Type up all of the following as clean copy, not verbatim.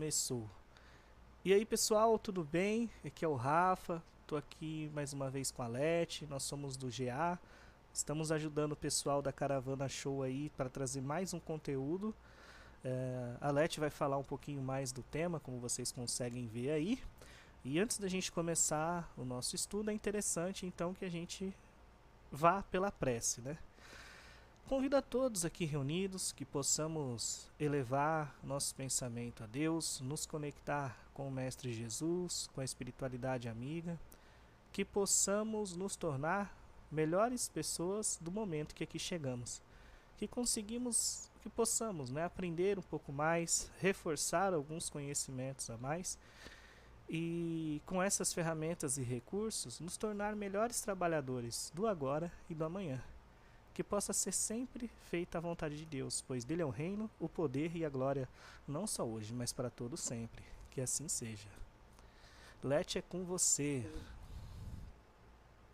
começou. E aí pessoal, tudo bem? Aqui é o Rafa, estou aqui mais uma vez com a Leti, nós somos do GA, estamos ajudando o pessoal da Caravana Show aí para trazer mais um conteúdo. A Leti vai falar um pouquinho mais do tema, como vocês conseguem ver aí. E antes da gente começar o nosso estudo, é interessante então que a gente vá pela prece, né? Convido a todos aqui reunidos que possamos elevar nosso pensamento a Deus, nos conectar com o Mestre Jesus, com a espiritualidade amiga, que possamos nos tornar melhores pessoas do momento que aqui chegamos, que possamos, né, aprender um pouco mais, reforçar alguns conhecimentos a mais e com essas ferramentas e recursos nos tornar melhores trabalhadores do agora e do amanhã. Que possa ser sempre feita a vontade de Deus, pois dele é o reino, o poder e a glória, não só hoje, mas para todo sempre. Que assim seja. Lete, é com você.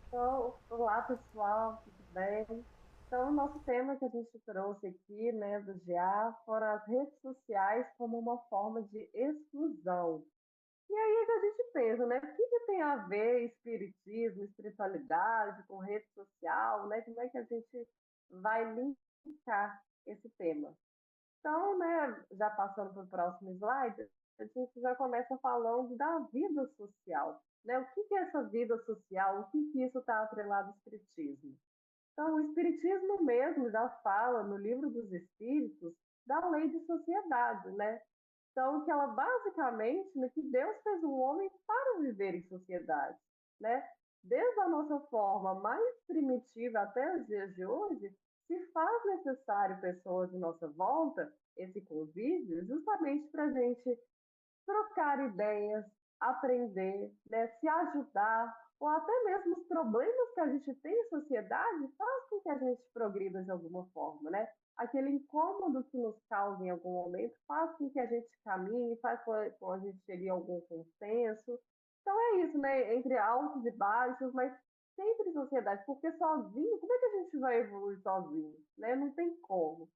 Então, olá pessoal, tudo bem? Então, o nosso tema que a gente trouxe aqui, né, do GA, foram as redes sociais como uma forma de exclusão. E aí é que a gente pensa, né? O que tem a ver espiritismo, espiritualidade com rede social, né? Como é que a gente vai linkar esse tema? Então, né, já passando para o próximo slide, a gente já começa falando da vida social. Né? O que é essa vida social? O que isso está atrelado ao espiritismo? Então, o espiritismo mesmo já fala no livro dos Espíritos da lei de sociedade, né? Então, que ela basicamente, no que Deus fez o homem para viver em sociedade, né? Desde a nossa forma mais primitiva até os dias de hoje, se faz necessário pessoas de nossa volta, esse convívio, justamente para a gente trocar ideias, aprender, né, se ajudar, ou até mesmo os problemas que a gente tem em sociedade faz com que a gente progrida de alguma forma, né? Aquele incômodo que nos causa em algum momento faz com que a gente caminhe, faz com que a gente chegue a algum consenso. Então é isso, né? Entre altos e baixos, mas sempre em sociedade, porque sozinho, como é que a gente vai evoluir sozinho? Né? Não tem como.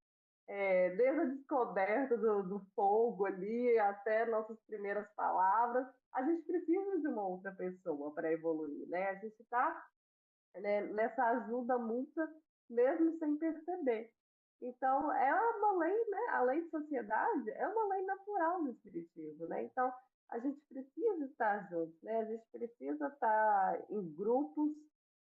Desde a descoberta do fogo ali até nossas primeiras palavras, a gente precisa de uma outra pessoa para evoluir, né? A gente está, né, nessa ajuda mútua mesmo sem perceber. Então, é uma lei, né? A lei de sociedade é uma lei natural do espiritismo, né? Então, a gente precisa estar juntos, né? A gente precisa estar em grupos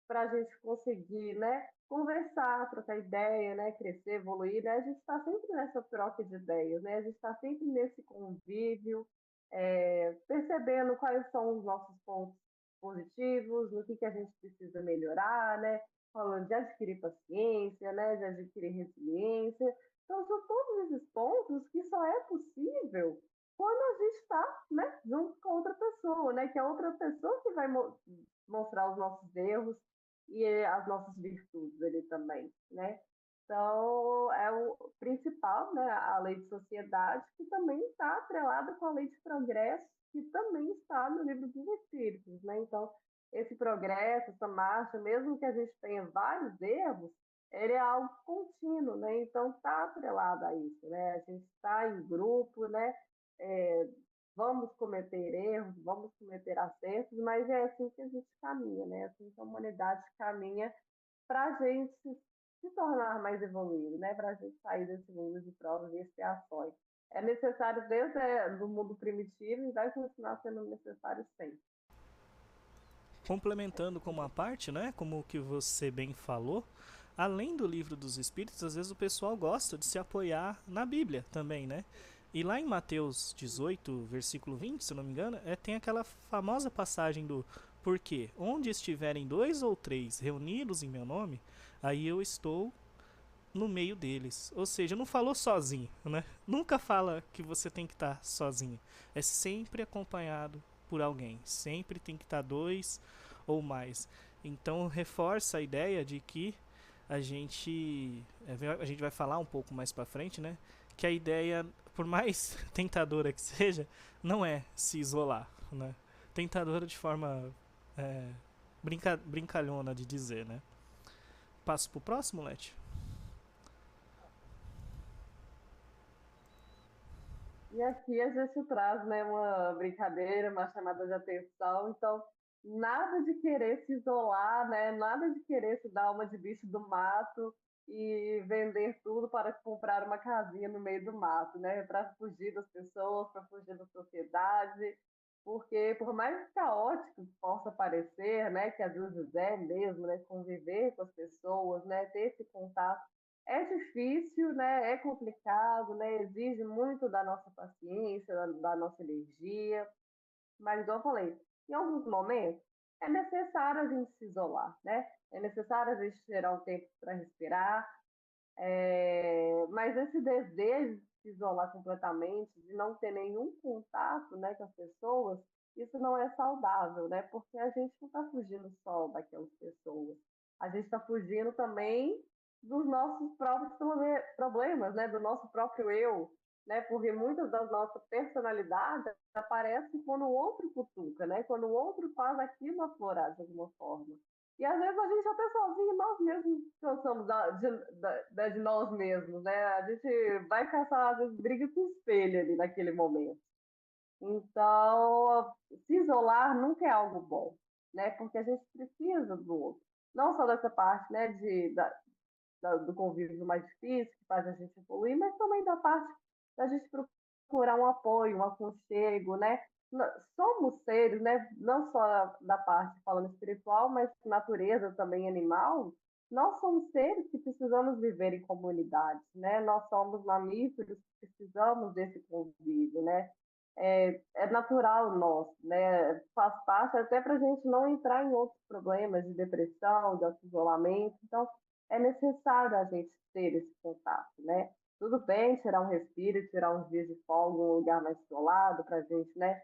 para a gente conseguir, né? Conversar, trocar ideia, né? Crescer, evoluir, né? A gente está sempre nessa troca de ideias, né? A gente está sempre nesse convívio, percebendo quais são os nossos pontos positivos, no que a gente precisa melhorar, né? Falando de adquirir paciência, né? De adquirir resiliência. Então, são todos esses pontos que só é possível quando a gente está, né, junto com outra pessoa, né? Que é outra pessoa que vai mostrar os nossos erros e as nossas virtudes ali também, né? Então, é o principal, né, a lei de sociedade, que também está atrelada com a lei de progresso, que também está no livro dos Espíritos, né? Então, esse progresso, essa marcha, mesmo que a gente tenha vários erros, ele é algo contínuo, né? Então, está atrelado a isso, né? A gente está em grupo, né? É, vamos cometer erros, vamos cometer acertos, mas é assim que a gente caminha, né? É assim que a humanidade caminha para a gente se tornar mais evoluído, né? Para a gente sair desse mundo de provas e expiações. É necessário desde o mundo primitivo e vai continuar sendo necessário sempre. Complementando com uma parte, né, como o que você bem falou, além do livro dos Espíritos, às vezes o pessoal gosta de se apoiar na Bíblia também, né? E lá em Mateus 18, versículo 20, se eu não me engano, tem aquela famosa passagem do porque onde estiverem dois ou três reunidos em meu nome, aí eu estou no meio deles. Ou seja, não falou sozinho, né? Nunca fala que você tem que estar sozinho. É sempre acompanhado por alguém. Sempre tem que estar dois ou mais. Então reforça a ideia de que a gente vai falar um pouco mais para frente, né? Que a ideia, por mais tentadora que seja, não é se isolar, né? Tentadora de forma é, brincalhona de dizer, né? Passo pro próximo, Leti? E aqui a gente traz, né, uma brincadeira, uma chamada de atenção. Então, nada de querer se isolar, né? Nada de querer se dar uma de bicho do mato e vender tudo para comprar uma casinha no meio do mato, né? Para fugir das pessoas, para fugir da sociedade. Porque, por mais caótico que possa parecer, né, que às vezes é mesmo, né, conviver com as pessoas, né, ter esse contato é difícil, né? É complicado, né? Exige muito da nossa paciência, da nossa energia. Mas, igual eu falei, em alguns momentos é necessário a gente se isolar, né? É necessário a gente tirar um tempo para respirar. Mas esse desejo de se isolar completamente, de não ter nenhum contato, né, com as pessoas, isso não é saudável, né? Porque a gente não está fugindo só daquelas pessoas. A gente está fugindo também dos nossos próprios problemas, né? Do nosso próprio eu, né? Porque muitas das nossas personalidades aparecem quando o outro cutuca, né? Quando o outro faz aquilo aflorar de alguma forma. E às vezes a gente até sozinho, nós mesmos cansamos de nós mesmos, né? A gente vai caçar, às vezes, briga com o espelho ali naquele momento. Então, se isolar nunca é algo bom, né? Porque a gente precisa do outro. Não só dessa parte, né, do convívio mais difícil, que faz a gente evoluir, mas também da parte da gente procurar um apoio, um aconchego, né? Somos seres, né? Não só da parte falando espiritual, mas natureza também animal. Nós somos seres que precisamos viver em comunidade, né? Nós somos mamíferos que precisamos desse convívio, né? É natural nosso, né? Faz parte até para a gente não entrar em outros problemas de depressão, de isolamento. Então, é necessário a gente ter esse contato, né? Tudo bem tirar um respiro, tirar uns dias de folga, um lugar mais isolado, para a gente, né,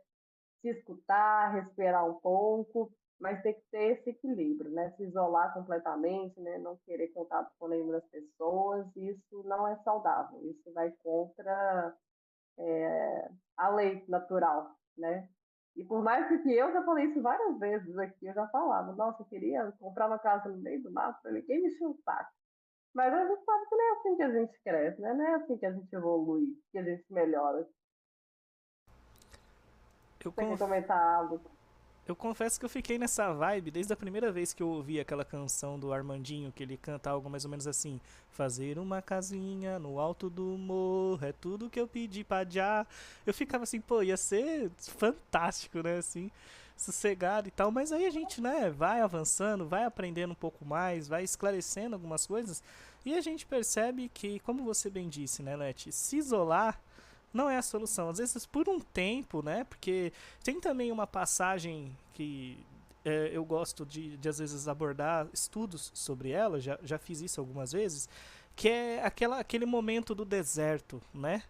se escutar, respirar um pouco, mas tem que ter esse equilíbrio, né? Se isolar completamente, né? Não querer contato com nenhuma das pessoas, isso não é saudável, isso vai contra a lei natural, né? E por mais que eu já falei isso várias vezes aqui, eu já falava, nossa, eu queria comprar uma casa no meio do mato, para ninguém me encher o saco. Mas a gente sabe que não é assim que a gente cresce, né? Não é assim que a gente evolui, que a gente melhora. Eu, Você quer conf... comentar algo? eu confesso que eu fiquei nessa vibe desde a primeira vez que eu ouvi aquela canção do Armandinho, que ele canta algo mais ou menos assim: Fazer uma casinha no alto do morro é tudo que eu pedi pra já. Eu ficava assim, pô, ia ser fantástico, né? Assim, sossegado e tal. Mas aí a gente, né, vai avançando, vai aprendendo um pouco mais, vai esclarecendo algumas coisas. E a gente percebe que, como você bem disse, né, Leti, se isolar não é a solução. Às vezes por um tempo, né? Porque tem também uma passagem que eu gosto de às vezes abordar estudos sobre ela, já fiz isso algumas vezes, que é aquele momento do deserto, né?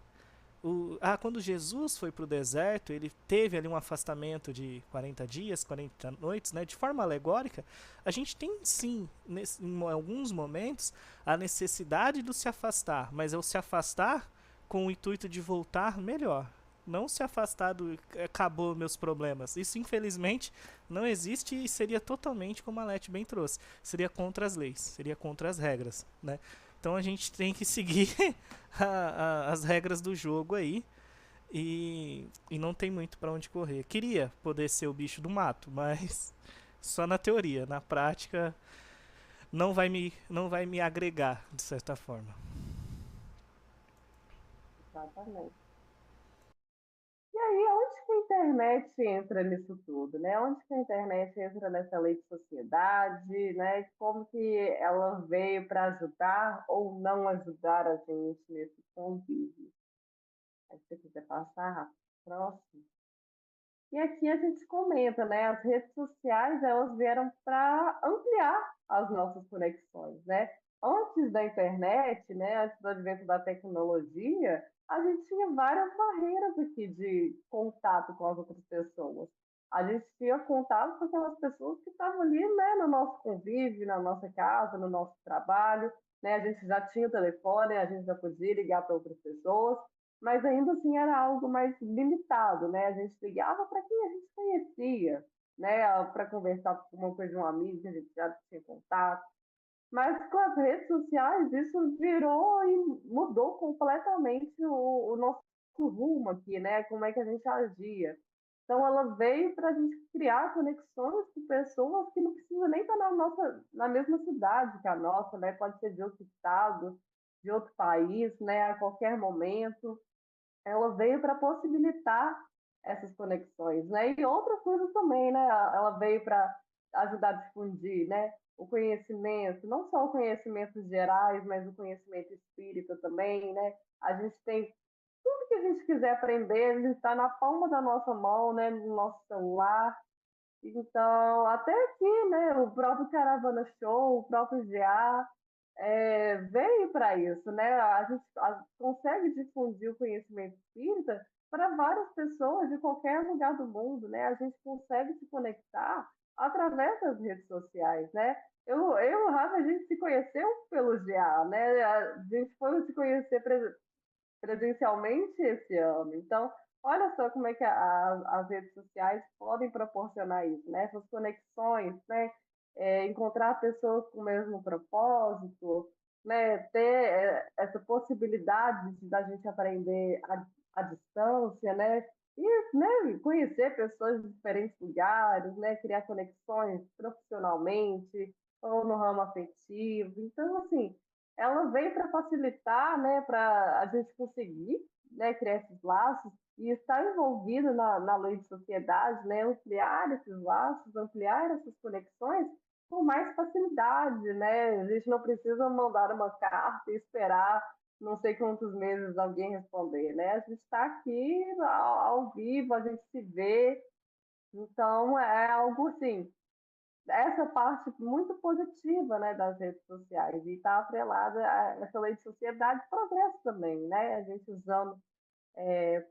Quando Jesus foi para o deserto, ele teve ali um afastamento de 40 dias, 40 noites, né? De forma alegórica, a gente tem sim, em alguns momentos, a necessidade de se afastar, mas é o se afastar com o intuito de voltar melhor. Não se afastar do acabou meus problemas. Isso, infelizmente, não existe e seria totalmente, como a Leti bem trouxe, seria contra as leis, seria contra as regras, né? Então a gente tem que seguir as regras do jogo aí e não tem muito para onde correr. Queria poder ser o bicho do mato, mas só na teoria, na prática não vai me agregar de certa forma. Exatamente. E aí, onde que a internet entra nisso tudo, né? Onde que a internet entra nessa lei de sociedade, né? Como que ela veio para ajudar ou não ajudar a gente nesse convívio? Aí, se você quiser passar, próximo. E aqui a gente comenta, né? As redes sociais, elas vieram para ampliar as nossas conexões, né? Antes da internet, né? Antes do advento da tecnologia, a gente tinha várias barreiras aqui de contato com as outras pessoas. A gente tinha contato com aquelas pessoas que estavam ali, né? No nosso convívio, na nossa casa, no nosso trabalho, né? A gente já tinha o telefone, a gente já podia ligar para outras pessoas, mas ainda assim era algo mais limitado, né? A gente ligava para quem a gente conhecia, né? Para conversar com uma coisa de um amigo que a gente já tinha contato. Mas com as redes sociais isso virou e mudou completamente o nosso rumo aqui, né? Como é que a gente agia. Então, ela veio para a gente criar conexões com pessoas que não precisam nem estar na mesma cidade que a nossa, né? Pode ser de outro estado, de outro país, né? A qualquer momento. Ela veio para possibilitar essas conexões, né? E outra coisa também, né? Ela veio para ajudar a difundir, né? O conhecimento, não só o conhecimento gerais, mas o conhecimento espírita também, né? A gente tem tudo que a gente quiser aprender, ele está na palma da nossa mão, né? No nosso celular. Então, até aqui, né? O próprio Caravana Show, o próprio GA, veio para isso, né? A gente consegue difundir o conhecimento espírita para várias pessoas de qualquer lugar do mundo, né? A gente consegue se conectar através das redes sociais, né? Eu e o Rafa, a gente se conheceu pelo GA, né? A gente foi se conhecer presencialmente esse ano. Então, olha só como é que as redes sociais podem proporcionar isso, né? Essas conexões, né? Encontrar pessoas com o mesmo propósito, né? Ter essa possibilidade da gente aprender à distância, né? E, né, conhecer pessoas de diferentes lugares, né? Criar conexões profissionalmente ou no ramo afetivo. Então, assim, ela veio para facilitar, né, para a gente conseguir, né, criar esses laços e estar envolvido na lei de sociedade, né, ampliar esses laços, ampliar essas conexões com mais facilidade, né? A gente não precisa mandar uma carta e esperar não sei quantos meses alguém responder, né? A gente está aqui ao vivo, a gente se vê, então é algo assim, essa parte muito positiva, né, das redes sociais e está atrelada a essa lei de sociedade e progresso também, né? A gente usando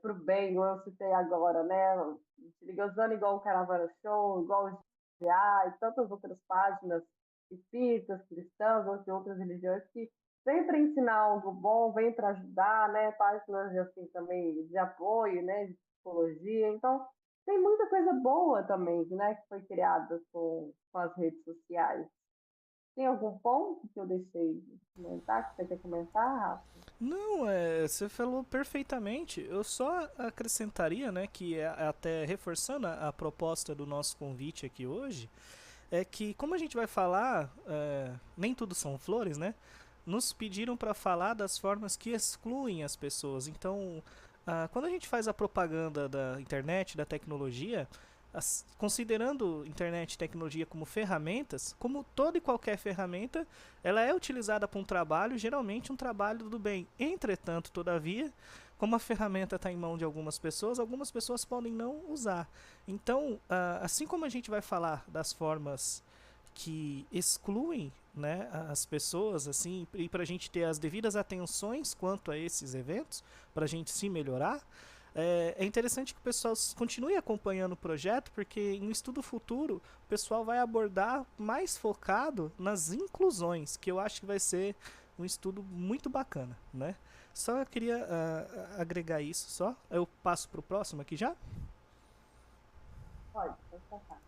para o bem, igual eu citei agora, né? Se liga usando igual o Caravana Show, igual o GA e tantas outras páginas espíritas, cristãs ou de outras religiões que vêm para ensinar algo bom, vêm para ajudar, né? Páginas assim também de apoio, né? De psicologia. Então, tem muita coisa boa também, né? Que foi criada com as redes sociais. Tem algum ponto que eu deixei de comentar, que você quer comentar, Rafa? Não, você falou perfeitamente. Eu só acrescentaria, né, que até reforçando a proposta do nosso convite aqui hoje, é que como a gente vai falar, nem tudo são flores, né? Nos pediram para falar das formas que excluem as pessoas. Então, quando a gente faz a propaganda da internet, da tecnologia, considerando internet e tecnologia como ferramentas, como toda e qualquer ferramenta, ela é utilizada para um trabalho, geralmente um trabalho do bem. Entretanto, todavia, como a ferramenta está em mão de algumas pessoas podem não usar. Então, assim como a gente vai falar das formas que excluem, né, as pessoas, assim, e para a gente ter as devidas atenções quanto a esses eventos, para a gente se melhorar, é interessante que o pessoal continue acompanhando o projeto, porque em um estudo futuro o pessoal vai abordar mais focado nas inclusões, que eu acho que vai ser um estudo muito bacana, né? Só eu queria agregar isso só. Eu passo para o próximo aqui já? Pode passar.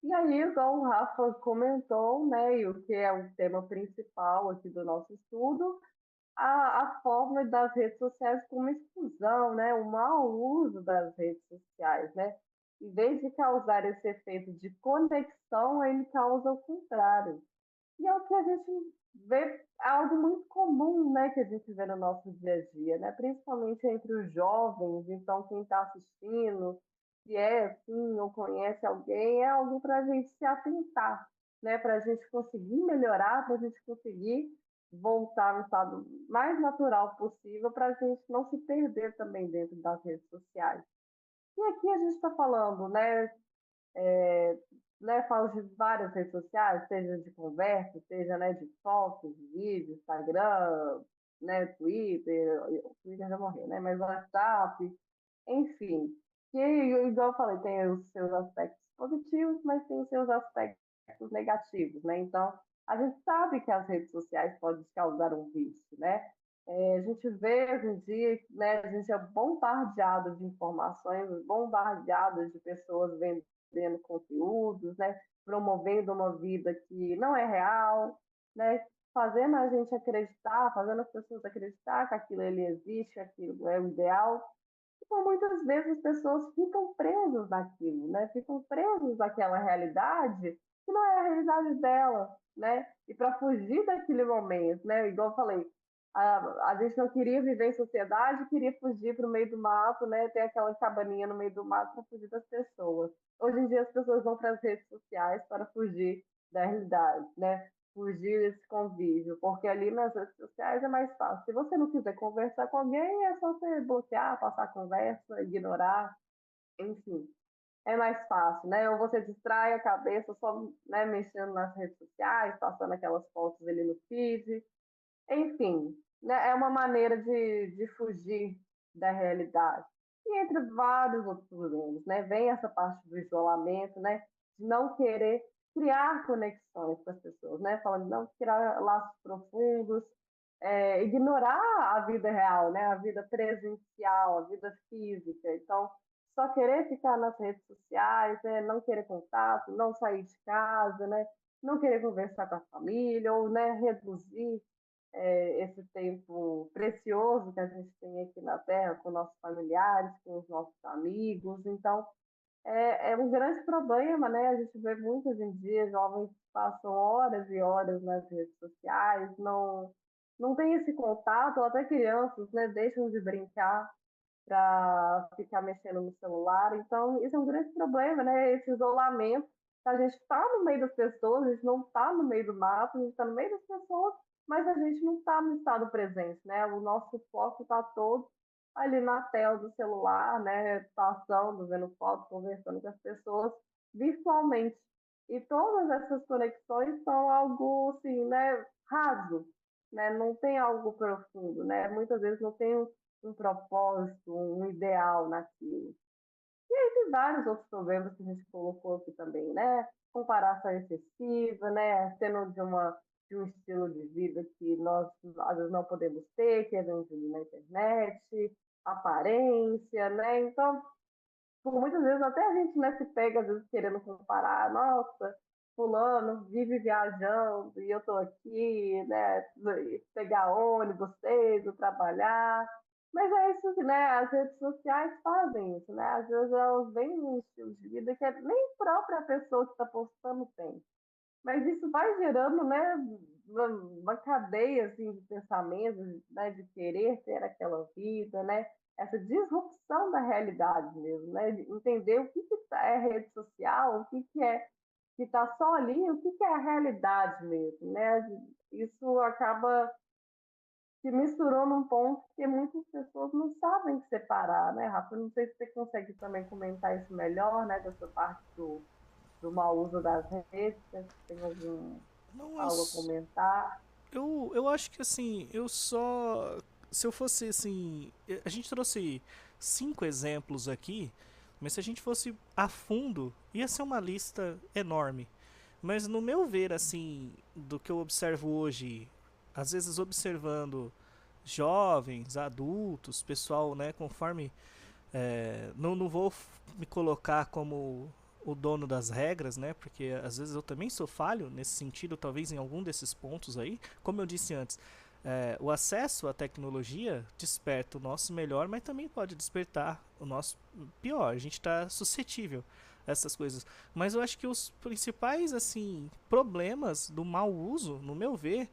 E aí, igual o Rafa comentou, né, e o que é o tema principal aqui do nosso estudo, a forma das redes sociais como exclusão, né, o mau uso das redes sociais, né? Em vez de causar esse efeito de conexão, ele causa o contrário. E é o que a gente vê, é algo muito comum, né, que a gente vê no nosso dia a dia, né, principalmente entre os jovens. Então, quem está assistindo, se é assim ou conhece alguém, é algo para a gente se atentar, né, para a gente conseguir melhorar, para a gente conseguir voltar no estado mais natural possível, para a gente não se perder também dentro das redes sociais. E aqui a gente está falando, né, falo de várias redes sociais, seja de conversa, seja, né, de fotos, de vídeo, Instagram, né, Twitter, o Twitter já morreu, né, mas WhatsApp, enfim. Que, igual eu falei, tem os seus aspectos positivos, mas tem os seus aspectos negativos, né? Então, a gente sabe que as redes sociais podem causar um vício, né? A gente vê hoje em dia, né, a gente é bombardeado de informações, bombardeado de pessoas vendendo conteúdos, né, promovendo uma vida que não é real, né, fazendo a gente acreditar, fazendo as pessoas acreditar que aquilo ali existe, que aquilo é o ideal. Então, muitas vezes as pessoas ficam presas naquilo, né? Ficam presas naquela realidade que não é a realidade dela, né? E para fugir daquele momento, né? Igual eu falei, a gente não queria viver em sociedade, queria fugir para o meio do mato, né? Ter aquela cabaninha no meio do mato para fugir das pessoas. Hoje em dia as pessoas vão para as redes sociais para fugir da realidade, né? Fugir desse convívio, porque ali nas redes sociais é mais fácil. Se você não quiser conversar com alguém, é só você bloquear, passar a conversa, ignorar, enfim, é mais fácil, né? Ou você distrai a cabeça só, né, mexendo nas redes sociais, passando aquelas fotos ali no feed, enfim, né, é uma maneira de fugir da realidade. E entre vários outros problemas, né, vem essa parte do isolamento, né, de não querer criar conexões com as pessoas, né, falando de não criar laços profundos, ignorar a vida real, né, a vida presencial, a vida física. Então, só querer ficar nas redes sociais, né, não querer contato, não sair de casa, né, não querer conversar com a família, ou né, reduzir esse tempo precioso que a gente tem aqui na Terra com nossos familiares, com os nossos amigos. Então, é um grande problema, né? A gente vê muito hoje em dia jovens que passam horas e horas nas redes sociais, não tem esse contato, ou até crianças, né? Deixam de brincar para ficar mexendo no celular. Então, isso é um grande problema, né? Esse isolamento. A gente está no meio das pessoas, a gente não está no meio do mato, a gente está no meio das pessoas, mas a gente não está no estado presente, né? O nosso foco está todo ali na tela do celular, né? Passando, vendo fotos, conversando com as pessoas virtualmente. E todas essas conexões são algo, assim, né? Raso, né? Não tem algo profundo, né? Muitas vezes não tem um propósito, um ideal naquilo. E aí tem vários outros problemas que a gente colocou aqui também, né? Comparação excessiva, né? Sendo de um estilo de vida que nós às vezes não podemos ter, que é vendido na internet, aparência, né? Então, por muitas vezes até a gente, né, se pega às vezes querendo comparar, nossa, fulano vive viajando e eu tô aqui, né, pegar ônibus cedo, trabalhar. Mas é isso que, né, as redes sociais fazem isso, né? Às vezes elas vêm num estilo de vida que nem a própria pessoa que está postando tem. Mas isso vai gerando, né, uma cadeia assim, de pensamentos, né, de querer ter aquela vida, né, essa disrupção da realidade mesmo, né, de entender o que, é rede social, o que, é que está só ali, o que, é a realidade mesmo, né? Isso acaba se misturou num ponto que muitas pessoas não sabem separar, né, Rafa? Não sei se você consegue também comentar isso melhor, né, dessa parte do mau uso das redes, se tem Não, algo a comentar. eu acho que assim, eu só. Se eu fosse assim. A gente trouxe 5 exemplos aqui, mas se a gente fosse a fundo, ia ser uma lista enorme. Mas no meu ver, assim, do que eu observo hoje, às vezes observando jovens, adultos, pessoal, né, conforme. Não vou me colocar como o dono das regras, né? Porque às vezes eu também sou falho nesse sentido, talvez em algum desses pontos aí. Como eu disse antes, o acesso à tecnologia desperta o nosso melhor, mas também pode despertar o nosso pior. A gente está suscetível a essas coisas. Mas eu acho que os principais assim problemas do mau uso, no meu ver,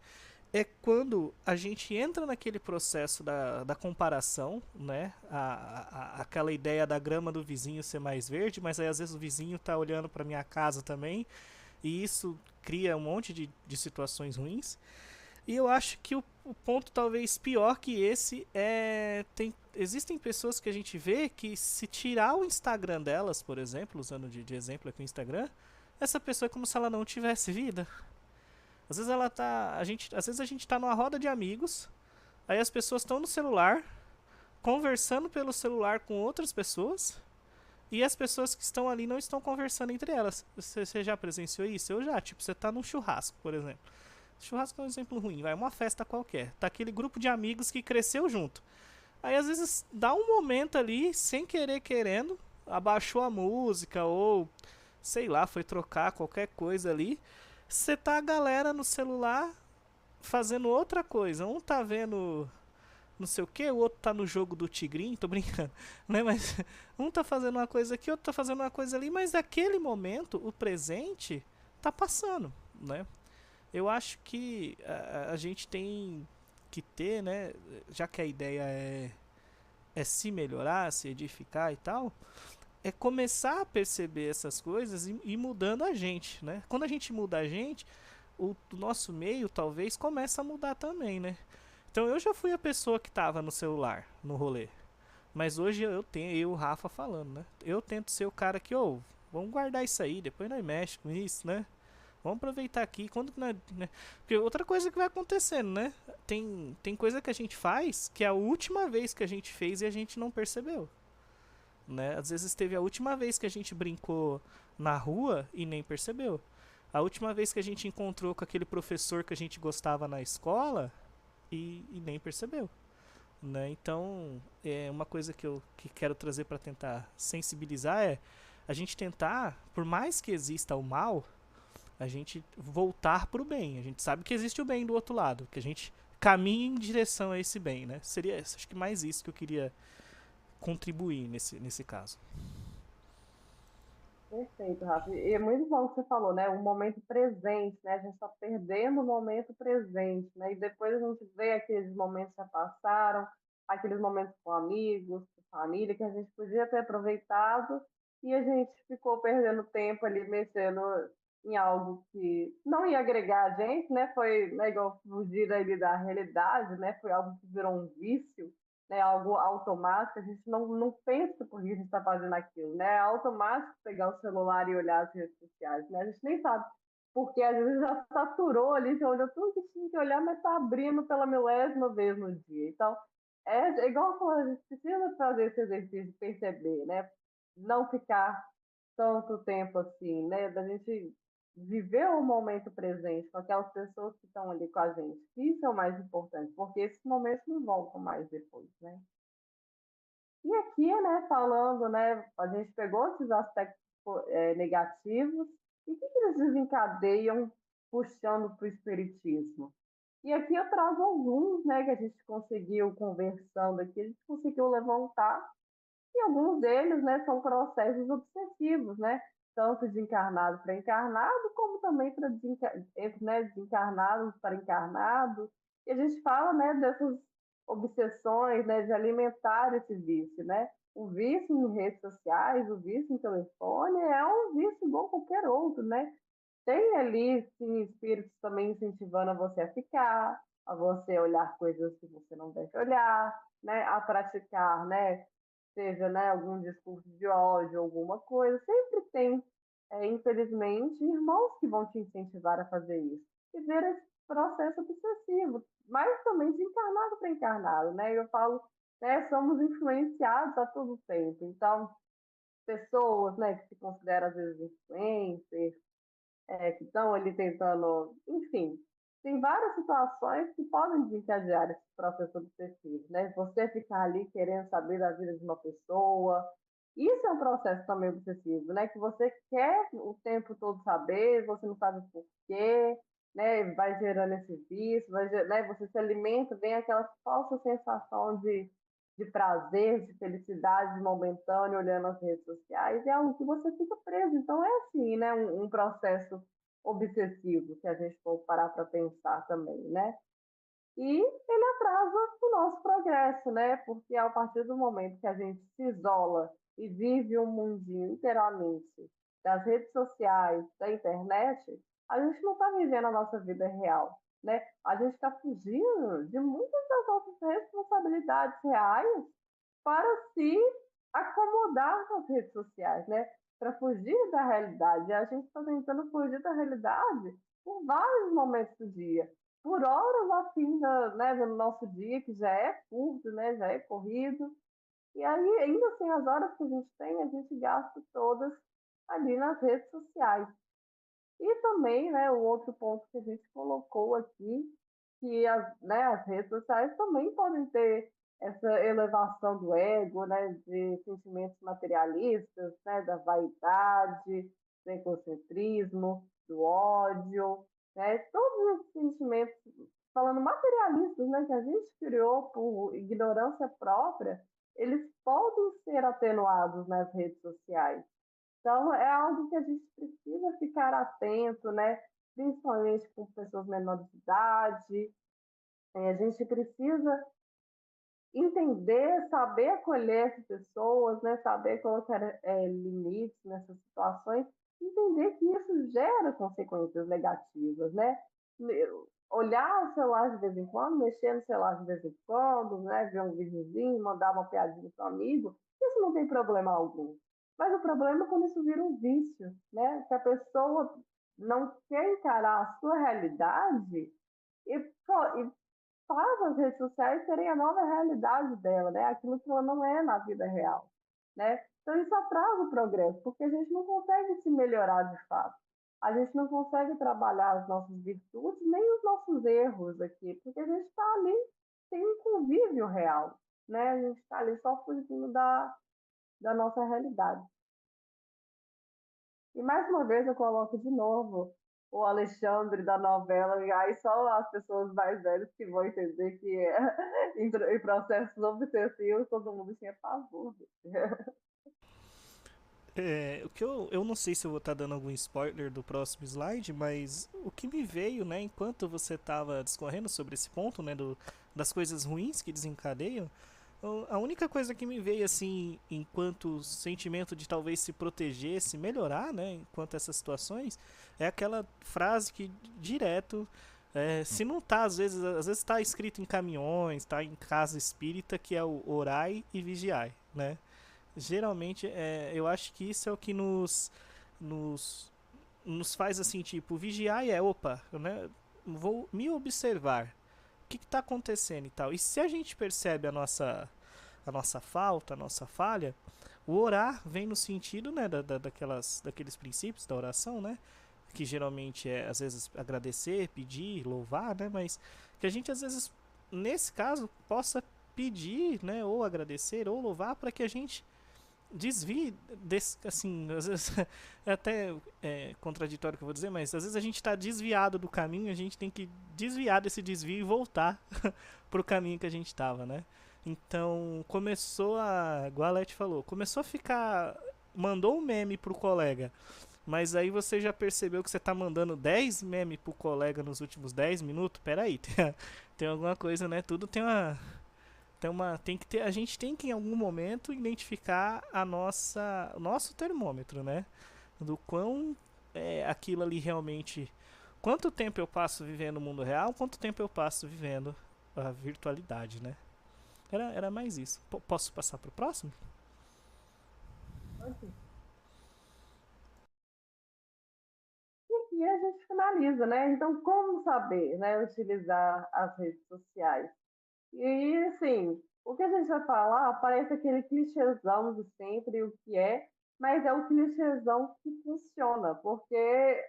é quando a gente entra naquele processo da comparação, né? Aquela ideia da grama do vizinho ser mais verde, mas aí às vezes o vizinho tá olhando para minha casa também, e isso cria um monte de situações ruins. E eu acho que o ponto talvez pior que esse é. Existem pessoas que a gente vê que se tirar o Instagram delas, por exemplo, usando de exemplo aqui o Instagram, essa pessoa é como se ela não tivesse vida. Às vezes ela tá. Às vezes a gente tá numa roda de amigos, aí as pessoas estão no celular, conversando pelo celular com outras pessoas, e as pessoas que estão ali não estão conversando entre elas. Você já presenciou isso? Eu já. Tipo, você tá num churrasco, por exemplo. Churrasco é um exemplo ruim, vai, uma festa qualquer. Tá aquele grupo de amigos que cresceu junto. Aí às vezes dá um momento ali, sem querer querendo, abaixou a música ou sei lá, foi trocar qualquer coisa ali. Você tá a galera no celular fazendo outra coisa. Um tá vendo não sei o que, o outro tá no jogo do tigrinho, tô brincando, né? Mas um tá fazendo uma coisa aqui, outro tá fazendo uma coisa ali, mas naquele momento, o presente tá passando, né? Eu acho que a gente tem que ter, né? Já que a ideia é se melhorar, se edificar e tal, é começar a perceber essas coisas e ir mudando a gente, né? Quando a gente muda a gente, o nosso meio talvez comece a mudar também, né? Então eu já fui a pessoa que tava no celular, no rolê. Mas hoje eu tenho, eu e o Rafa falando, né? Eu tento ser o cara que, ô, vamos guardar isso aí, depois nós mexe com isso, né? Vamos aproveitar aqui, quando que nós, né? Porque outra coisa que vai acontecendo, né? Tem coisa que a gente faz que é a última vez que a gente fez e a gente não percebeu, né? Às vezes teve a última vez que a gente brincou na rua e nem percebeu. A última vez que a gente encontrou com aquele professor que a gente gostava na escola e nem percebeu, né? Então, é uma coisa que quero trazer para tentar sensibilizar é a gente tentar, por mais que exista o mal, a gente voltar pro bem. A gente sabe que existe o bem do outro lado, que a gente caminha em direção a esse bem, né? Seria, acho que mais isso que eu queria contribuir nesse caso. Perfeito, Rafa. E é muito bom o que você falou, né? O momento presente, né? A gente está perdendo o momento presente, né? E depois a gente vê aqueles momentos que já passaram, aqueles momentos com amigos, com família, que a gente podia ter aproveitado e a gente ficou perdendo tempo ali, mexendo em algo que não ia agregar a gente, né? Foi, né, igual fugir ali da realidade, né? Foi algo que virou um vício, né, algo automático, a gente não pensa por que a gente está fazendo aquilo, né? É automático pegar o celular e olhar as redes sociais, né? A gente nem sabe, porque às vezes já saturou ali, já olhou tudo que tinha que olhar, mas está abrindo pela milésima vez no dia. Então, é igual eu falei, a gente precisa fazer esse exercício de perceber, né? Não ficar tanto tempo assim, né? Da gente viver o momento presente com aquelas pessoas que estão ali com a gente. Isso é o mais importante, porque esses momentos não voltam mais depois, né? E aqui, né, falando, né, a gente pegou esses aspectos negativos e o que eles desencadeiam puxando para o espiritismo? E aqui eu trago alguns, né, que a gente conseguiu conversando aqui, a gente conseguiu levantar e alguns deles, né, são processos obsessivos, né? Tanto de encarnado para encarnado, como também para né, desencarnados para encarnados. E a gente fala, né, dessas obsessões, né, de alimentar esse vício, né? O vício em redes sociais, o vício em telefone é um vício igual qualquer outro, né? Tem ali, sim, espíritos também incentivando a você a ficar, a você olhar coisas que você não deve olhar, né? A praticar, né? Seja, né, algum discurso de ódio, alguma coisa, sempre tem, infelizmente, irmãos que vão te incentivar a fazer isso. E ver esse processo obsessivo, mas também de encarnado para encarnado, né? Eu falo, né, somos influenciados a todo tempo. Então, pessoas, né, que se consideram às vezes influencers, que estão ali tentando, enfim, tem várias situações que podem desencadear esse processo obsessivo, né? Você ficar ali querendo saber da vida de uma pessoa, isso é um processo também obsessivo, né? Que você quer o tempo todo saber, você não sabe por quê, né? Vai gerando esse vício, né? Você se alimenta, vem aquela falsa sensação de prazer, de felicidade momentânea olhando as redes sociais, é algo que você fica preso. Então é assim, né? Um processo obsessivo, se a gente for parar para pensar também, né? E ele atrasa o nosso progresso, né? Porque a partir do momento que a gente se isola e vive um mundinho inteiramente das redes sociais, da internet, a gente não está vivendo a nossa vida real, né? A gente está fugindo de muitas das nossas responsabilidades reais para se acomodar nas redes sociais, né? Para fugir da realidade. E a gente está tentando fugir da realidade por vários momentos do dia, por horas a fim né, do nosso dia, que já é curto, né, já é corrido. E aí, ainda assim, as horas que a gente gasta todas ali nas redes sociais. E também, né, o outro ponto que a gente colocou aqui, que né, as redes sociais também podem ter essa elevação do ego, né, de sentimentos materialistas, né, da vaidade, do egocentrismo, do ódio, né, todos esses sentimentos falando materialistas, né, que a gente criou por ignorância própria, eles podem ser atenuados nas redes sociais. Então, é algo que a gente precisa ficar atento, né? Principalmente com pessoas menores de idade. A gente precisa entender, saber acolher essas pessoas, né? Saber colocar limites nessas situações, entender que isso gera consequências negativas, né? Olhar o celular de vez em quando, mexer no celular de vez em quando, né? Ver um videozinho, mandar uma piadinha para o amigo, isso não tem problema algum. Mas o problema é quando isso vira um vício, né? Que a pessoa não quer encarar a sua realidade e faz as redes sociais serem a nova realidade dela, né? Aquilo que ela não é na vida real, né? Então isso atrasa o progresso, porque a gente não consegue se melhorar de fato. A gente não consegue trabalhar as nossas virtudes nem os nossos erros aqui, porque a gente está ali sem um convívio real, né? A gente está ali só fugindo da nossa realidade. E mais uma vez eu coloco de novo o Alexandre da novela, e aí só as pessoas mais velhas que vão entender que em processos obsessivos todo mundo tinha pavor. O que eu não sei se eu vou estar dando algum spoiler do próximo slide, mas o que me veio, né, enquanto você estava discorrendo sobre esse ponto, né, das coisas ruins que desencadeiam, a única coisa que me veio, assim, enquanto sentimento de talvez se proteger, se melhorar, né, enquanto essas situações, é aquela frase que direto, se não tá, às vezes tá escrito em caminhões, tá em casa espírita, que é o orai e vigiai, né? Geralmente, eu acho que isso é o que nos, nos faz assim, tipo, vigiar e opa, né? Vou me observar. O que está acontecendo e tal. E se a gente percebe a nossa falta, a nossa falha, o orar vem no sentido, né, daqueles princípios da oração, né? Que geralmente é, às vezes, agradecer, pedir, louvar, né? Mas que a gente, às vezes, nesse caso, possa pedir, né? Ou agradecer, ou louvar, para que a gente desvie desse, assim, às vezes é até contraditório o que eu vou dizer, mas às vezes a gente está desviado do caminho, a gente tem que desviar desse desvio e voltar pro caminho que a gente estava, né? Então começou a, igual a Leti falou, começou a ficar, mandou um meme pro colega, mas aí você já percebeu que você tá mandando 10 memes pro colega nos últimos 10 minutos? Peraí, tem alguma coisa, né? Tudo tem que ter, a gente tem que em algum momento identificar o nosso termômetro, né? Do quão aquilo ali realmente, quanto tempo eu passo vivendo o mundo real, quanto tempo eu passo vivendo a virtualidade, né? Era mais isso. Posso passar pro próximo? E a gente finaliza, né? Então, como saber, né, utilizar as redes sociais? E, assim, o que a gente vai falar parece aquele clichêzão de sempre, o que é, mas é o clichêzão que funciona, porque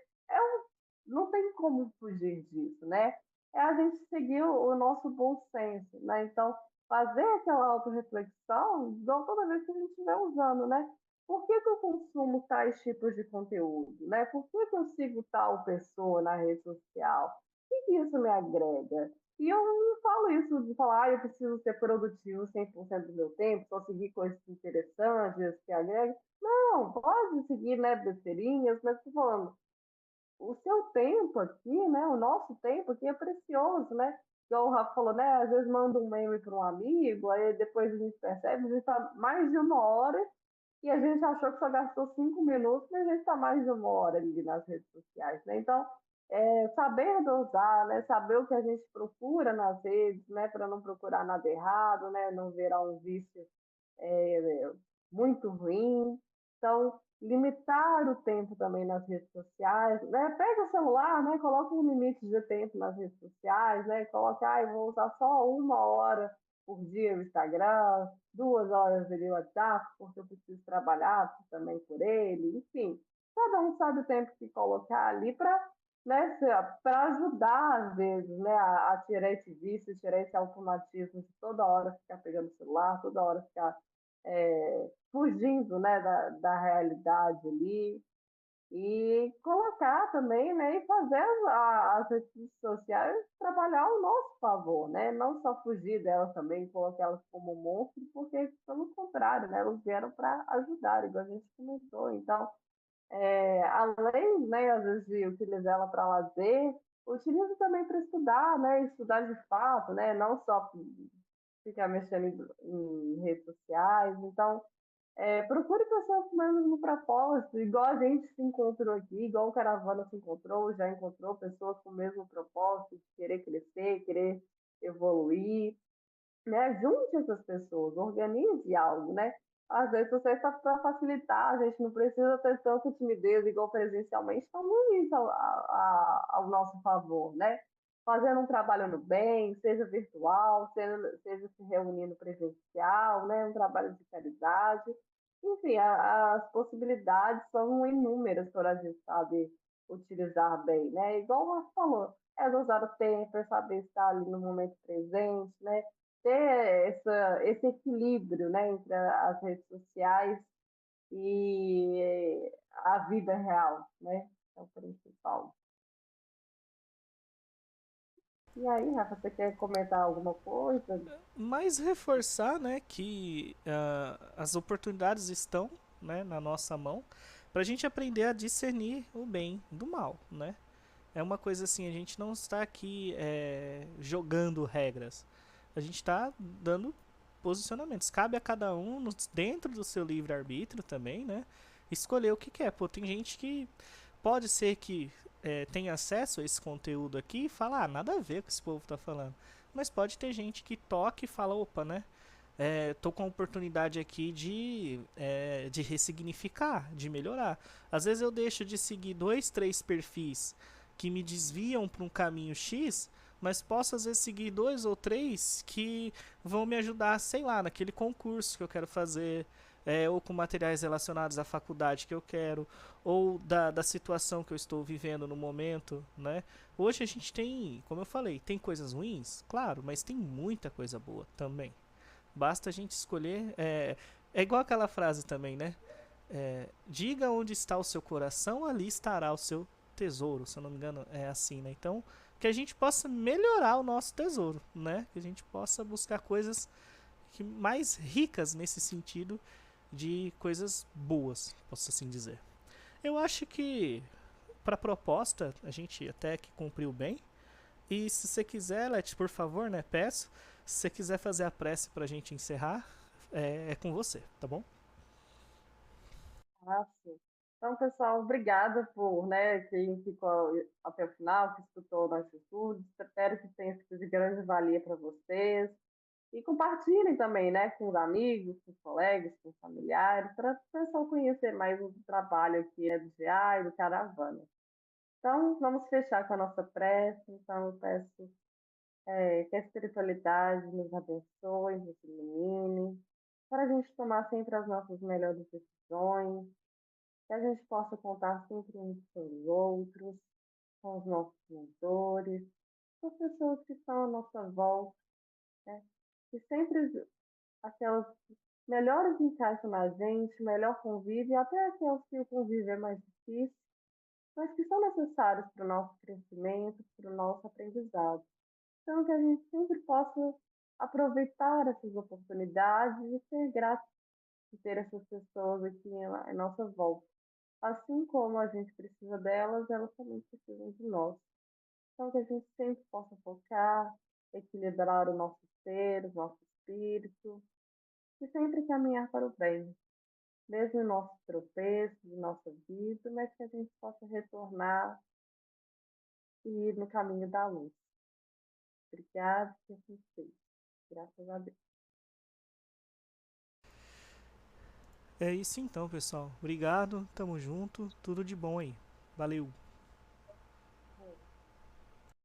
não tem como fugir disso, né? É a gente seguir o nosso bom senso, né? Então, fazer aquela autorreflexão, igual toda vez que a gente estiver usando, né? Por que que eu consumo tais tipos de conteúdo, né? Por que que eu sigo tal pessoa na rede social? O que que isso me agrega? E eu não falo isso de falar, eu preciso ser produtivo 100% do meu tempo, só seguir coisas interessantes que agregam. Não, pode seguir, né, besteirinhas, mas estou falando, o seu tempo aqui, né? O nosso tempo aqui é precioso, né? Igual o Rafa falou, né? Às vezes manda um meme para um amigo, aí depois a gente percebe, a gente está mais de uma hora e a gente achou que só gastou 5 minutos, mas a gente está mais de uma hora ali nas redes sociais, né? Então, saber dosar, né? Saber o que a gente procura nas redes, né? Para não procurar nada errado, né? Não virar um vício é, muito ruim. Então, limitar o tempo também nas redes sociais, né? Pega o celular, né? Coloca um limite de tempo nas redes sociais, né? Coloca, eu vou usar só 1 hora por dia o Instagram, 2 horas ali o WhatsApp, porque eu preciso trabalhar também por ele, enfim. Cada um sabe o tempo que colocar ali para, né, para ajudar, às vezes, né, a tirar esse vício, tirar esse automatismo de toda hora ficar pegando o celular, toda hora ficar fugindo, né, da realidade ali. e colocar também, né, e fazer as redes sociais trabalhar ao nosso favor, né, não só fugir delas também, colocar elas como monstro, porque pelo contrário, né, elas vieram para ajudar, igual a gente comentou. Então, além, né, às vezes de utilizar ela para lazer, utiliza também para estudar, né, estudar de fato, né, não só ficar mexendo em redes sociais. Então, procure pessoas com o mesmo propósito, igual a gente se encontrou aqui, igual o Caravana se encontrou, já encontrou pessoas com o mesmo propósito de querer crescer, querer evoluir, né? Junte essas pessoas, organize algo, né? Às vezes você está para facilitar, a gente não precisa ter tanta timidez igual presencialmente, então use isso ao nosso favor, né? Fazendo um trabalho no bem, seja virtual, seja se reunindo presencial, né? Um trabalho de caridade. Enfim, as possibilidades são inúmeras quando a gente sabe utilizar bem, né? Igual o Marcos falou, é usar o tempo, é saber estar ali no momento presente, né? Ter esse equilíbrio, né, entre as redes sociais e a vida real, né? É o principal. E aí, Rafa, você quer comentar alguma coisa? Mas reforçar, né, que as oportunidades estão, né, na nossa mão para a gente aprender a discernir o bem do mal, né? É uma coisa assim, a gente não está aqui jogando regras. A gente está dando posicionamentos. Cabe a cada um, dentro do seu livre-arbítrio também, né? Escolher o que quer. Pô, tem gente que pode ser que tenha acesso a esse conteúdo aqui e fala, ah, nada a ver com o que esse povo tá falando. Mas pode ter gente que toque e fala, opa, né? Tô com a oportunidade aqui de ressignificar, de melhorar. Às vezes eu deixo de seguir dois, três perfis que me desviam para um caminho X, mas posso às vezes seguir dois ou três que vão me ajudar, sei lá, naquele concurso que eu quero fazer, ou com materiais relacionados à faculdade que eu quero, ou da situação que eu estou vivendo no momento, né? Hoje a gente tem, como eu falei, tem coisas ruins, claro, mas tem muita coisa boa também. Basta a gente escolher. É igual aquela frase também, né? Diga onde está o seu coração, ali estará o seu tesouro. Se eu não me engano, é assim, né? Então, que a gente possa melhorar o nosso tesouro, né? Que a gente possa buscar coisas mais ricas nesse sentido de coisas boas, posso assim dizer. Eu acho que para a proposta a gente até que cumpriu bem. E se você quiser, Let, por favor, né? Peço. Se você quiser fazer a prece para a gente encerrar, é com você, tá bom? Ah, sim. Então, pessoal, obrigada por, né, quem ficou até o final, que escutou o nosso estudo. Espero que tenha sido de grande valia para vocês. E compartilhem também, né, com os amigos, com os colegas, com os familiares, para o pessoal conhecer mais o trabalho aqui, né, do GA e do Caravana. Então, vamos fechar com a nossa prece. Então, eu peço que a espiritualidade nos abençoe, nos ilumine, para a gente tomar sempre as nossas melhores decisões, que a gente possa contar sempre uns com os outros, com os nossos mentores, com as pessoas que estão à nossa volta, né? Que sempre aquelas melhores encaixam na gente, melhor convívio, até aqueles que o convívio é mais difícil, mas que são necessários para o nosso crescimento, para o nosso aprendizado. Então, que a gente sempre possa aproveitar essas oportunidades e ser grato de ter essas pessoas aqui em nossa volta. Assim como a gente precisa delas, elas também precisam de nós. Então, que a gente sempre possa focar, equilibrar o nosso ser, o nosso espírito, e sempre caminhar para o bem, mesmo em nossos tropeços, em nossa vida, mas que a gente possa retornar e ir no caminho da luz. Obrigada, que assim seja. Graças a Deus. É isso então, pessoal. Obrigado, tamo junto, tudo de bom aí. Valeu!